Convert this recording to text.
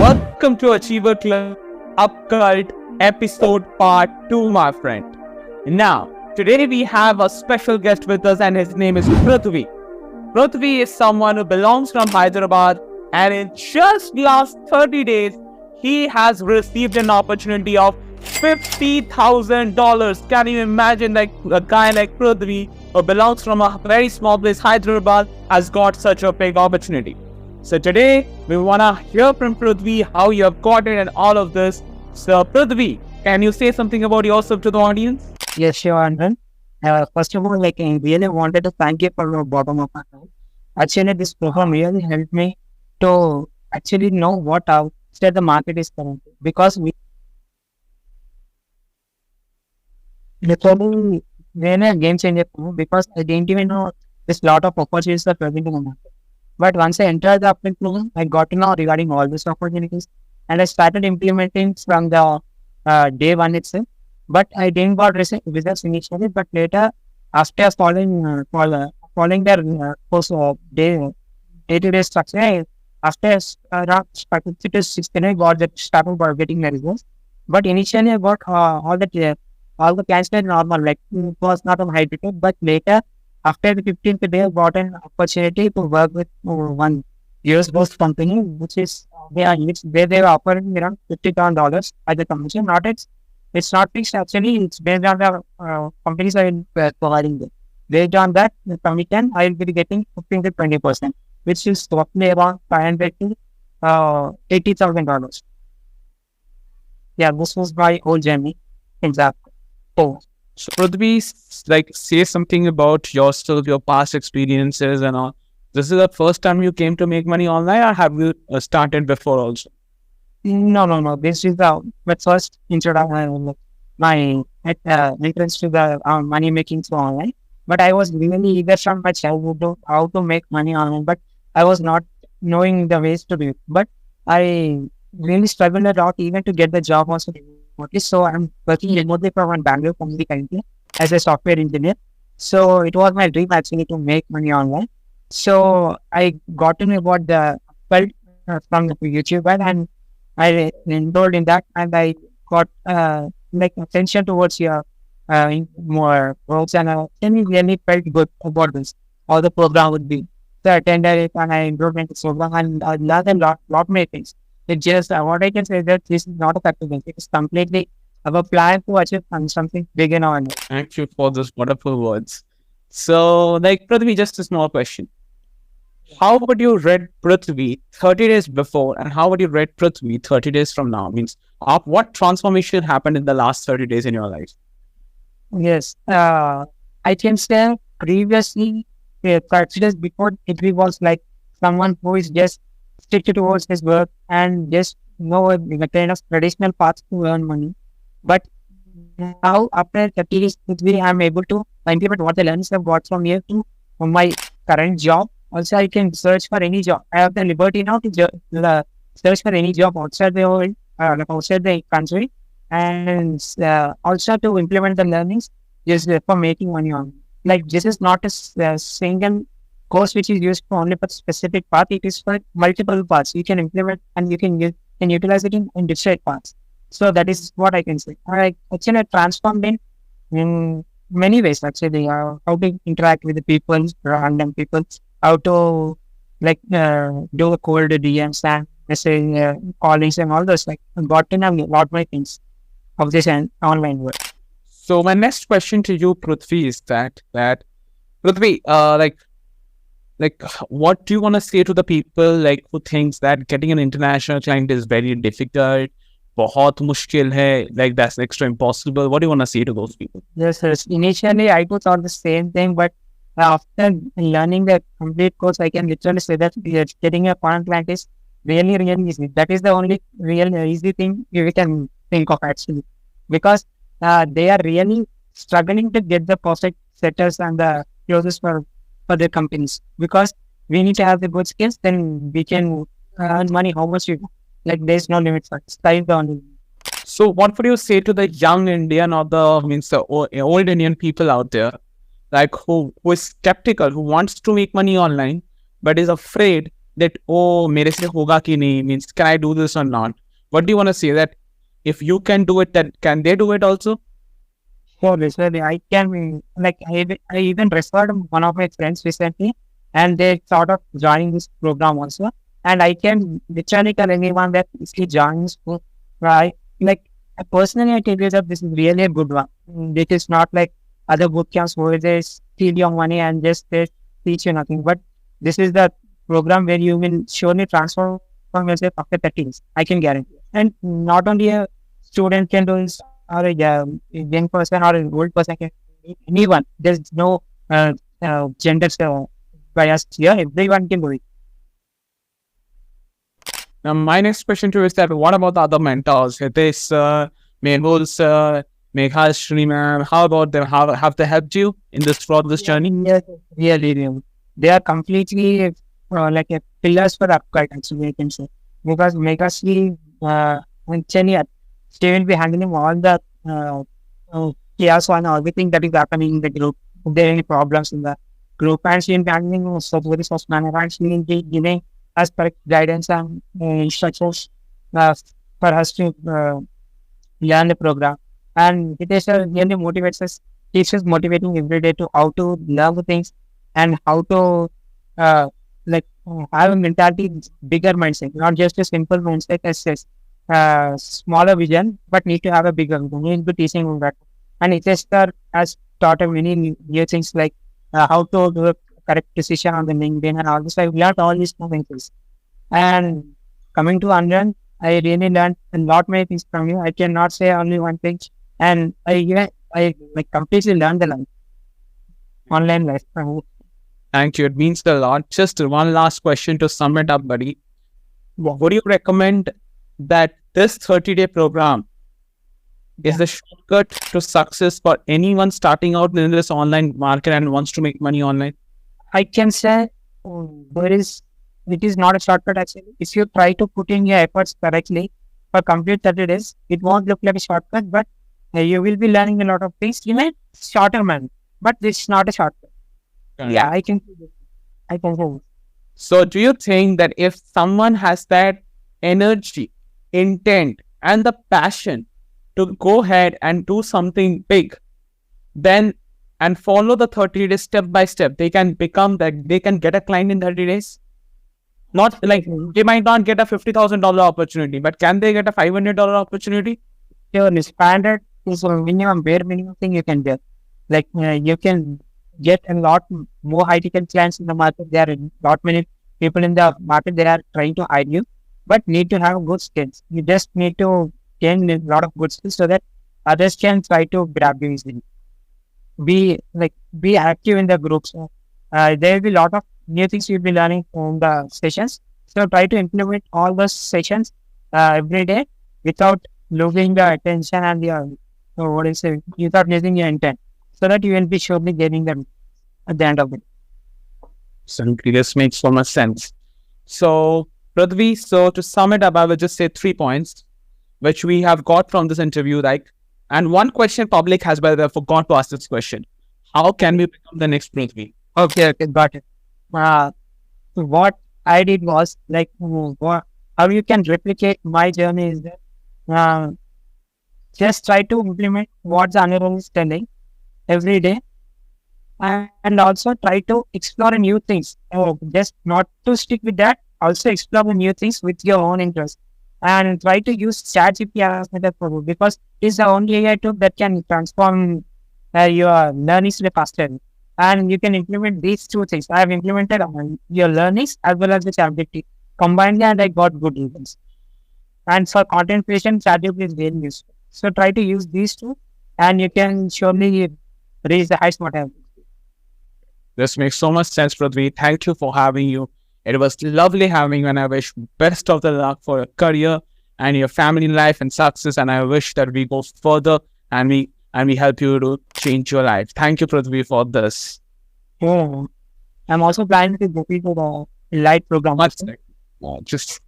Welcome to Achiever Club UpCult episode part 2, my friend. Now, today we have a special guest with us and his name is Prithvi. Prithvi is someone who belongs from Hyderabad and in just last 30 days, he has received an opportunity of $50,000. Can you imagine like a guy like Prithvi who belongs from a very small place, Hyderabad, has got such a big opportunity? So today, we want to hear from Prithvi how you have got it and all of this. So Prithvi, can you say something about yourself to the audience? Yes, sure, Anand. First of all, I really wanted to thank you for the bottom of my heart. Actually, this program really helped me to actually know what outside the market is currently. Because we literally really a game changer for me because I didn't even know there's lot of opportunities are present in the market. But once I entered the upgrade program, I got to know regarding all these opportunities and I started implementing from the day one itself. But I didn't got results initially, but later after following their course of day-to-day structure, after around 5 to 6 I got that started by getting the results. But initially I got all the clients were normal, like it was not on high ticket, but later after the 15th day, I got an opportunity to work with one US-based company, which is where they were offering around $50,000 as a commission. It's not fixed actually. It's based on the companies I will providing them. Based on that, the commission I will be getting 15 to 20%, which is roughly around $500 to $80,000. Yeah, this was my whole journey in that. Oh. So Prithvi, like say something about yourself, your past experiences and all. This is the first time you came to make money online or have you started before also? No. This is my first introduction, my entrance to the money making through online. But I was really eager from my childhood to how to make money online, but I was not knowing the ways to do it. But I really struggled a lot even to get the job also remotely. So I'm working remotely from one Bangalore company currently as a software engineer. So it was my dream actually to make money online. So I got to know about the UpCult from the YouTube and I enrolled in that and I got like attention towards your more roles and I really felt good about this. How the program would be. So I attended it and I enrolled in the program and I learned a lot many things. It just what I can say is that this is not a practical. It is completely our plan to achieve something big in our life. Thank you for those wonderful words. So, like Prithvi, just a small question. How would you rate Prithvi 30 days before and how would you rate Prithvi 30 days from now? Means what transformation happened in the last 30 days in your life? Yes, I can say previously, 30 days before, it was like someone who is just stick towards his work and just know the kind of traditional paths to earn money. But now, after 30 days, I'm able to implement what the learnings I've got from here to my current job. Also, I can search for any job. I have the liberty now to search for any job outside the world, outside the country, and also to implement the learnings just for making money on. Like this is not a single course which is used for only for specific path. It is for multiple paths. You can implement and you can utilize it in different paths. So that is what I can say. I actually transformed in many ways. Actually, how to interact with the people, random people, how to do a cold DMs and message callings and all those. Like got to know a lot more things of this online world. So my next question to you, Prithvi, is that Prithvi, like what do you want to say to the people like who thinks that getting an international client is very difficult, बहुत मुश्किल है, like that's next to impossible? What do you want to say to those people? Yes. Initially, I too thought the same thing, but after learning the complete course, I can literally say that getting a foreign client is really, really easy. That is the only real easy thing we can think of actually, because they are really struggling to get the perfect setters and the closes for their companies. Because we need to have the good skills, then we can earn money how much you want. Like there's no limit for it. Sky is the only limit. So what would you say to the young Indian or the old Indian people out there, like who is skeptical, who wants to make money online, but is afraid that, oh, mere se hoga ki nahi, means can I do this or not? What do you want to say, that if you can do it, then can they do it also? So literally, I can like I even referred one of my friends recently, and they thought of joining this program also. And I can literally tell anyone that if he joins, right? Like personally, I tell you that this is really a good one. It is not like other boot camps where they steal your money and just they teach you nothing. But this is the program where you will surely transform yourself after 30 years. I can guarantee. And not only a student can do this, or a young person or an old person can, anyone. There's no gender bias here. Everyone can do it. Now, my next question to you is that what about the other mentors? Hitesh, Mehul sir, Meghashri ma'am, how about them? How have they helped you in this journey? Yes, really, really. They are completely like a pillars for UpCult, actually, I can say. Because Meghashri and Chenya, she will be handling all the chaos and everything that is happening in the group. If there are any problems in the group, and she will be handling so very soft manner, and she will be giving us correct guidance and instructions uh, for us to learn the program. And it is really motivates us, keeps us motivating every day to how to learn the things and how to have a mentality, bigger mindset, not just a simple mindset as smaller vision, but need to have a bigger vision. He will be teaching on that. And it has taught us many new things like how to do a correct decision on the LinkedIn and all this. I learned all these things. And coming to Anjan, I really learned a lot many things from you. I cannot say only one thing. And I like completely learned the life, online life from you. Thank you. It means a lot. Just one last question to sum it up, buddy. Would you recommend that this 30-day program is the shortcut to success for anyone starting out in this online market and wants to make money online? I can say it is not a shortcut actually. If you try to put in your efforts correctly for complete 30 days, it won't look like a shortcut, but you will be learning a lot of things in a shorter manner. But this is not a shortcut. Yeah, I can say this. So do you think that if someone has that energy, intent, and the passion to go ahead and do something big, then and follow the 30 days step by step, they can become that, they can get a client in 30 days? Not like they might not get a $50,000 opportunity, but can they get a $500 opportunity? Sure, 500 is a minimum, bare minimum thing you can get. Like you can get a lot more high ticket clients in the market. There are a lot many people in the market. They are trying to hire you, but need to have good skills. You just need to gain a lot of good skills so that others can try to grab you easily. Be active in the groups. There will be a lot of new things you'll be learning from the sessions. So try to implement all those sessions every day without losing the attention and without losing your intent, so that you will be surely getting them at the end of it. Simply, this makes so much sense. So, Prithvi, so to sum it up, I will just say 3 points which we have got from this interview, like, and one question public has, by the way, forgot to ask this question: how can we become the next Prithvi? Okay, got it. What I did was like, how you can replicate my journey is that just try to implement what the Anirudh is telling every day, and also try to explore new things. Just not to stick with that, also explore the new things with your own interest, and try to use ChatGPT as method for you, because it's the only AI tool that can transform your learnings faster. And you can implement these two things. I have implemented your learnings as well as the ChatGPT combined, and I got good results. And for content creation, ChatGPT is very useful. So try to use these two, and you can surely reach the highest whatever. This makes so much sense, Prithvi. Thank you for having you. It was lovely having you, and I wish best of the luck for your career and your family life and success. And I wish that we go further and we help you to change your life. Thank you, Prithvi, for this. I'm also planning to go to the light program. Just